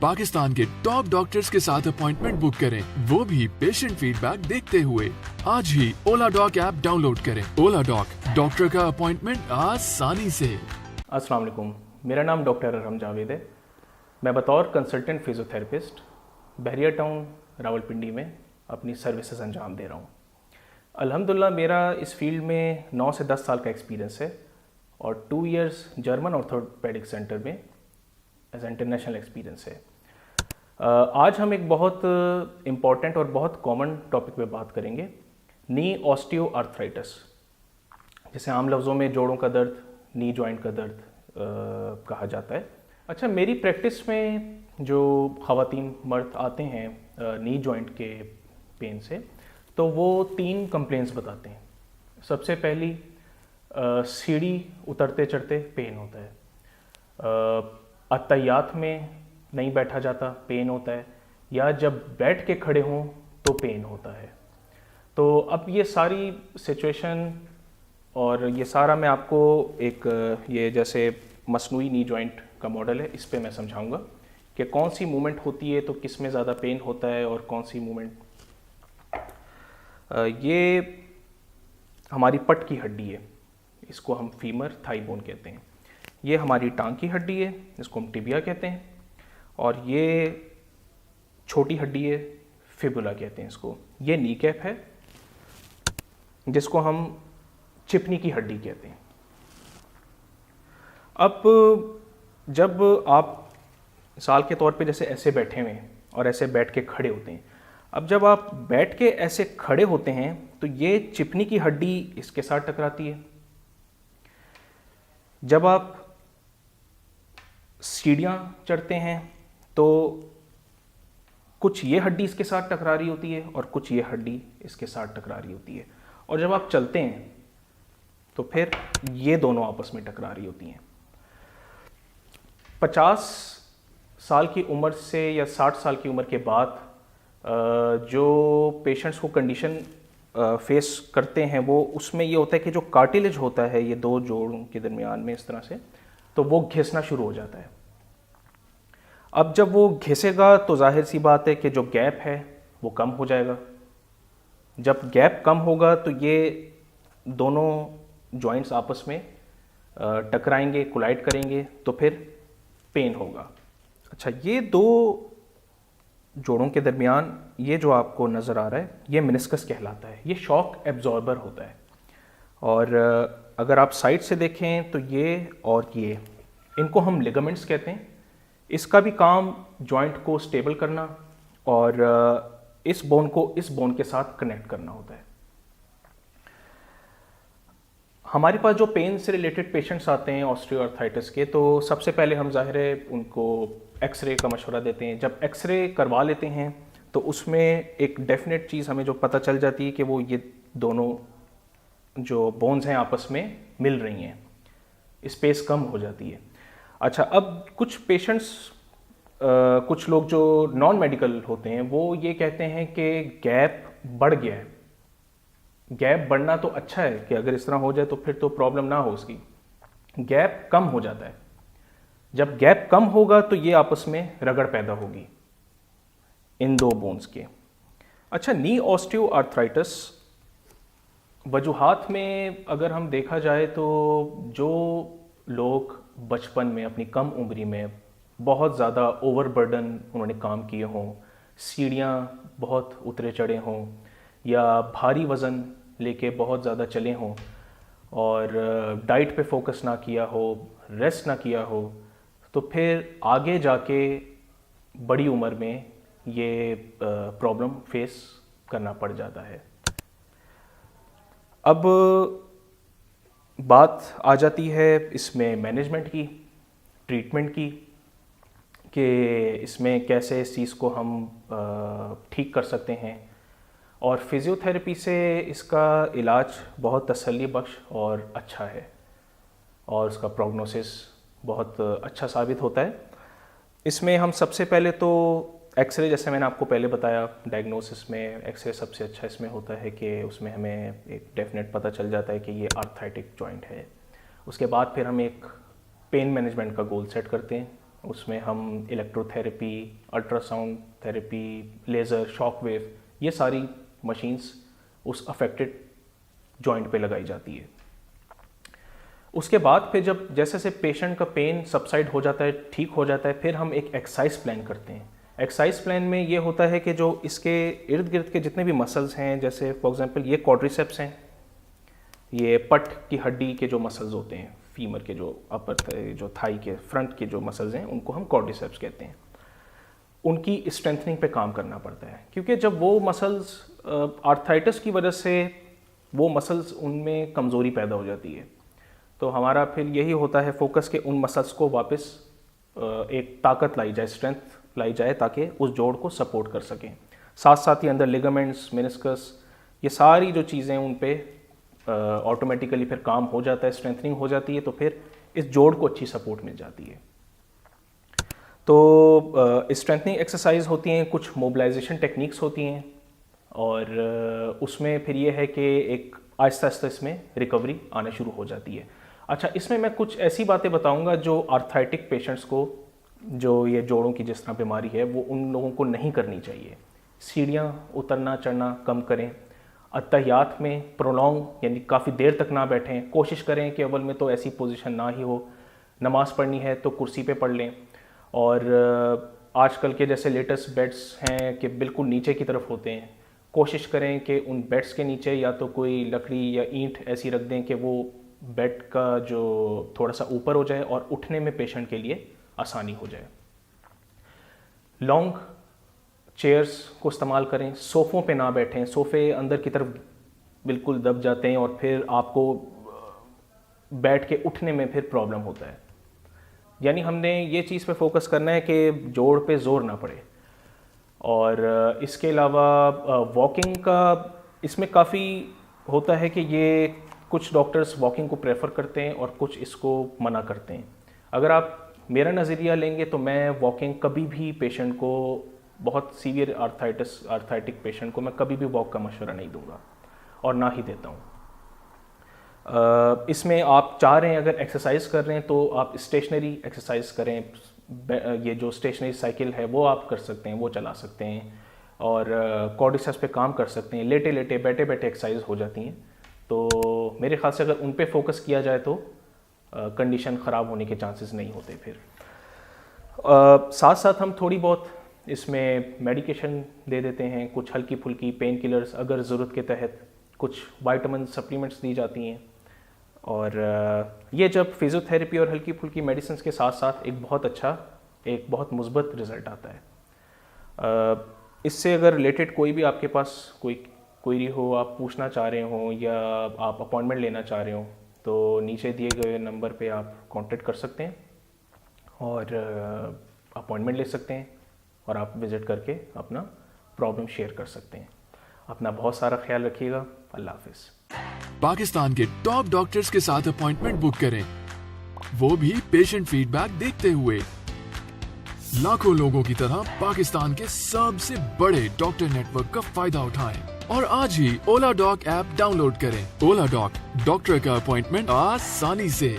पाकिस्तान के top doctors के साथ अपॉइंटमेंट बुक करें, वो भी पेशेंट फीडबैक देखते हुए। आज ही ओला डॉक ऐप डाउनलोड करें। ओला डॉक, डॉक्टर का अपॉइंटमेंट आसानी से। अस्सलाम वालेकुम, मेरा नाम डॉक्टर अरहम जावेद है। मैं बतौर कंसल्टेंट फिजियोथेरेपिस्ट बहरिया टाउन रावलपिंडी में अपनी सर्विसेज अंजाम दे रहा हूँ। अल्हम्दुलिल्लाह मेरा इस फील्ड में 9 से 10 साल का एक्सपीरियंस है और 2 इयर्स जर्मन ऑर्थोपेडिक सेंटर में एज इंटरनेशनल एक्सपीरियंस है। आज हम एक बहुत इम्पॉर्टेंट और बहुत कॉमन टॉपिक पे बात करेंगे, नी ऑस्टियोआर्थराइटिस, जिसे आम लफ्ज़ों में जोड़ों का दर्द, नी जॉइंट का दर्द कहा जाता है। अच्छा, मेरी प्रैक्टिस में जो ख़वातीन मर्द आते हैं नी जॉइंट के पेन से, तो वो 3 कंप्लेंट्स बताते हैं। सबसे पहली, सीढ़ी उतरते चढ़ते पेन होता है, अत्तहियात में नहीं बैठा जाता पेन होता है, या जब बैठ के खड़े हों तो पेन होता है। तो अब ये सारी सिचुएशन और ये सारा मैं आपको एक ये जैसे मसनूई नी जॉइंट का मॉडल है, इस पे मैं समझाऊंगा कि कौन सी मूवमेंट होती है तो किस में ज़्यादा पेन होता है और कौन सी मूवमेंट। ये हमारी पट की हड्डी है, इसको हम फीमर थाई बोन कहते हैं। ये हमारी टांग की हड्डी है, इसको हम टिबिया कहते हैं। और ये छोटी हड्डी है, फिबुला कहते हैं इसको। ये नी कैप है, जिसको हम चिपनी की हड्डी कहते हैं। अब जब आप मिसाल के तौर पे जैसे ऐसे बैठे हुए हैं और ऐसे बैठ के खड़े होते हैं, अब जब आप बैठ के ऐसे खड़े होते हैं तो ये चिपनी की हड्डी इसके साथ टकराती है। जब आप सीढ़ियाँ चढ़ते हैं तो कुछ ये हड्डी इसके साथ टकरा रही होती है और कुछ ये हड्डी इसके साथ टकरा रही होती है। और जब आप चलते हैं तो फिर ये दोनों आपस में टकरा रही होती हैं। 50 साल की उम्र से या 60 साल की उम्र के बाद जो पेशेंट्स को कंडीशन फेस करते हैं, वो उसमें ये होता है कि जो कार्टिलेज होता है ये 2 जोड़ों के दरमियान में इस तरह से, तो वो घिसना शुरू हो जाता है। अब जब वो घिसेगा तो जाहिर सी बात है कि जो गैप है वो कम हो जाएगा। जब गैप कम होगा तो ये दोनों जॉइंट्स आपस में टकराएंगे, कोलाइड करेंगे, तो फिर पेन होगा। अच्छा, ये 2 जोड़ों के दरमियान ये जो आपको नज़र आ रहा है, ये मेनिस्कस कहलाता है। ये शॉक एब्जॉर्बर होता है। और अगर आप साइड से देखें तो ये और ये, इनको हम लिगामेंट्स कहते हैं। इसका भी काम जॉइंट को स्टेबल करना और इस बोन को इस बोन के साथ कनेक्ट करना होता है। हमारे पास जो पेन से रिलेटेड पेशेंट्स आते हैं ऑस्टियोआर्थराइटिस के, तो सबसे पहले हम ज़ाहिर है उनको एक्सरे का मशवरा देते हैं। जब एक्सरे करवा लेते हैं तो उसमें एक डेफिनेट चीज़ हमें जो पता चल जाती है कि वो ये दोनों जो बोन्स हैं आपस में मिल रही हैं, स्पेस कम हो जाती है। अच्छा, अब कुछ पेशेंट्स कुछ लोग जो नॉन मेडिकल होते हैं वो ये कहते हैं कि गैप बढ़ गया है। गैप बढ़ना तो अच्छा है कि अगर इस तरह हो जाए तो फिर तो प्रॉब्लम ना हो उसकी। गैप कम हो जाता है। जब गैप कम होगा तो ये आपस में रगड़ पैदा होगी इन 2 बोन्स के। अच्छा, नी ऑस्टियोआर्थराइटिस वजूहात में अगर हम देखा जाए तो जो लोग बचपन में अपनी कम उम्री में बहुत ज़्यादा ओवरबर्डन उन्होंने काम किए हों, सीढ़ियाँ बहुत उतरे चढ़े हों, या भारी वज़न लेके बहुत ज़्यादा चले हों और डाइट पे फोकस ना किया हो, रेस्ट ना किया हो, तो फिर आगे जाके बड़ी उम्र में ये प्रॉब्लम फेस करना पड़ जाता है। अब बात आ जाती है इसमें मैनेजमेंट की, ट्रीटमेंट की, कि इसमें कैसे इस चीज़ को हम ठीक कर सकते हैं। और फिज़ियोथेरेपी से इसका इलाज बहुत तसल्ली बख्श और अच्छा है और उसका प्रोग्नोसिस बहुत अच्छा साबित होता है। इसमें हम सबसे पहले तो एक्सरे, जैसे मैंने आपको पहले बताया, डायग्नोसिस में एक्सरे सबसे अच्छा इसमें होता है कि उसमें हमें एक डेफिनेट पता चल जाता है कि ये आर्थराइटिक जॉइंट है। उसके बाद फिर हम एक पेन मैनेजमेंट का गोल सेट करते हैं उसमें हम electrotherapy, ultrasound therapy, laser, shock wave, ये सारी मशीन्स उस अफेक्टेड जॉइंट पे लगाई जाती है। उसके बाद फिर जब जैसे से पेशेंट का पेन सबसाइड हो जाता है, ठीक हो जाता है, फिर हम एक एक्सरसाइज प्लान करते हैं। एक्सरसाइज प्लान में ये होता है कि जो इसके इर्द गिर्द के जितने भी मसल्स हैं, जैसे फॉर एग्जांपल ये क्वाड्रिसेप्स हैं, ये पट की हड्डी के जो मसल्स होते हैं, फीमर के जो अपर जो थाई के फ्रंट के जो मसल्स हैं, उनको हम क्वाड्रिसेप्स कहते हैं। उनकी स्ट्रेंथनिंग पे काम करना पड़ता है, क्योंकि जब वो मसल्स आर्थराइटिस की वजह से वो मसल्स उनमें कमज़ोरी पैदा हो जाती है, तो हमारा फिर यही होता है फोकस के उन मसल्स को वापस एक ताकत लाई जाए, स्ट्रेंथ लाई जाए, ताकि उस जोड़ को सपोर्ट कर सकें। साथ साथ ही अंदर लिगामेंट्स, मेनिस्कस, ये सारी जो चीज़ें उन पे ऑटोमेटिकली फिर काम हो जाता है, स्ट्रेंथनिंग हो जाती है, तो फिर इस जोड़ को अच्छी सपोर्ट मिल जाती है। तो स्ट्रेंथनिंग एक्सरसाइज होती हैं, कुछ मोबिलाइजेशन टेक्निक्स होती हैं, और उसमें फिर ये है कि एक आहिस्ता आहिस्ता इसमें रिकवरी आना शुरू हो जाती है। अच्छा, इसमें मैं कुछ ऐसी बातें बताऊंगा जो आर्थराइटिक पेशेंट्स को, जो ये जोड़ों की जिस तरह बीमारी है, वो उन लोगों को नहीं करनी चाहिए। सीढ़ियाँ उतरना चढ़ना कम करें, अत्तहियात में प्रोलॉन्ग यानी काफ़ी देर तक ना बैठें, कोशिश करें कि अव्वल में तो ऐसी पोजीशन ना ही हो, नमाज़ पढ़नी है तो कुर्सी पे पढ़ लें, और आजकल के जैसे लेटेस्ट बेड्स हैं कि बिल्कुल नीचे की तरफ होते हैं, कोशिश करें कि उन बेड्स के नीचे या तो कोई लकड़ी या ईंट ऐसी रख दें कि वो बेड का जो थोड़ा सा ऊपर हो जाए और उठने में पेशेंट के लिए आसानी हो जाए। लॉन्ग चेयर्स को इस्तेमाल करें, सोफ़ों पे ना बैठें, सोफ़े अंदर की तरफ बिल्कुल दब जाते हैं और फिर आपको बैठ के उठने में फिर प्रॉब्लम होता है। यानी हमने ये चीज़ पे फोकस करना है कि जोड़ पे ज़ोर ना पड़े। और इसके अलावा वॉकिंग का इसमें काफ़ी होता है कि ये कुछ डॉक्टर्स वॉकिंग को प्रेफर करते हैं और कुछ इसको मना करते हैं। अगर आप मेरा नज़रिया लेंगे तो मैं वॉकिंग कभी भी पेशेंट को, बहुत सीवियर आर्थराइटिक पेशेंट को मैं कभी भी वॉक का मशवरा नहीं दूंगा और ना ही देता हूँ। इसमें आप चाह रहे हैं अगर एक्सरसाइज कर रहे हैं तो आप स्टेशनरी एक्सरसाइज करें, ये जो स्टेशनरी साइकिल है वो आप कर सकते हैं, वो चला सकते हैं, और क्वाड्रिसेप्स पे काम कर सकते हैं, लेटे लेटे बैठे बैठे एक्सरसाइज हो जाती हैं। तो मेरे ख्याल से अगर उन पे फोकस किया जाए तो कंडीशन ख़राब होने के चांसेस नहीं होते। फिर साथ साथ हम थोड़ी बहुत इसमें मेडिकेशन दे देते हैं, कुछ हल्की फुल्की पेन किलर्स, अगर ज़रूरत के तहत कुछ विटामिन सप्लीमेंट्स दी जाती हैं। और ये जब फिजियोथेरेपी और हल्की फुल्की मेडिसिन के साथ साथ एक बहुत मुस्बत रिज़ल्ट आता है। इससे अगर रिलेटेड कोई भी आपके पास कोई क्वेरी हो, आप पूछना चाह रहे हो या आप अपॉइंटमेंट लेना चाह रहे हो, तो नीचे दिए गए नंबर पे आप कांटेक्ट कर सकते हैं और अपॉइंटमेंट ले सकते हैं, और आप विज़िट करके अपना प्रॉब्लम शेयर कर सकते हैं। अपना बहुत सारा ख्याल रखिएगा। अल्लाह हाफिज़। पाकिस्तान के टॉप डॉक्टर्स के साथ अपॉइंटमेंट बुक करें, वो भी पेशेंट फीडबैक देखते हुए। लाखों लोगों की तरह पाकिस्तान के सबसे बड़े डॉक्टर नेटवर्क का फायदा उठाएं और आज ही ओला डॉक ऐप डाउनलोड करें। ओला डॉक, डॉक्टर का अपॉइंटमेंट आसानी से।